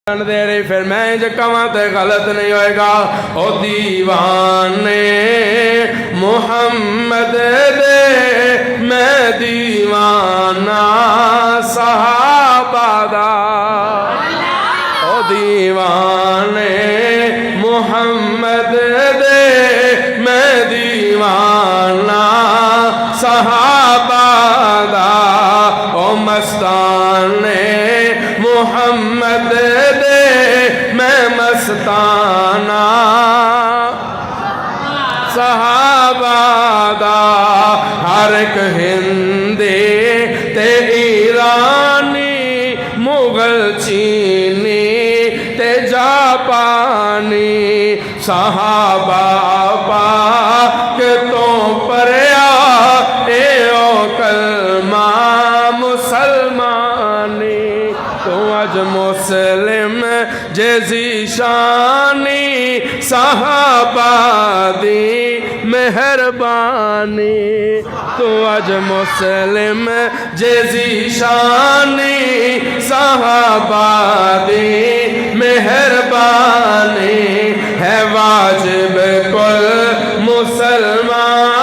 दे रही फिर मैं जो कवां ते गलत नहीं होएगा। ओ दीवाने मुहम्मद दे मैं दीवाना सहाबा दा। ओ दीवाने मुहम्मद दे मैं दीवाना सहाबा दा। ओ मस्ताने मुहम्मद दे मैं मस्ताना सहाबा दा। हर एक हिंदी ते ईरानी मुगल चीनी ते जापानी सहाबा पाक तो परया ए ओ कलमा मुसलमानी। तो अज मुस्लिम जैसी शानी सहाबा दी मेहरबानी। तो अज मुस्लिम जैसी शानी सहाबा दी मेहरबानी। है वाजिब कुल मुसलमान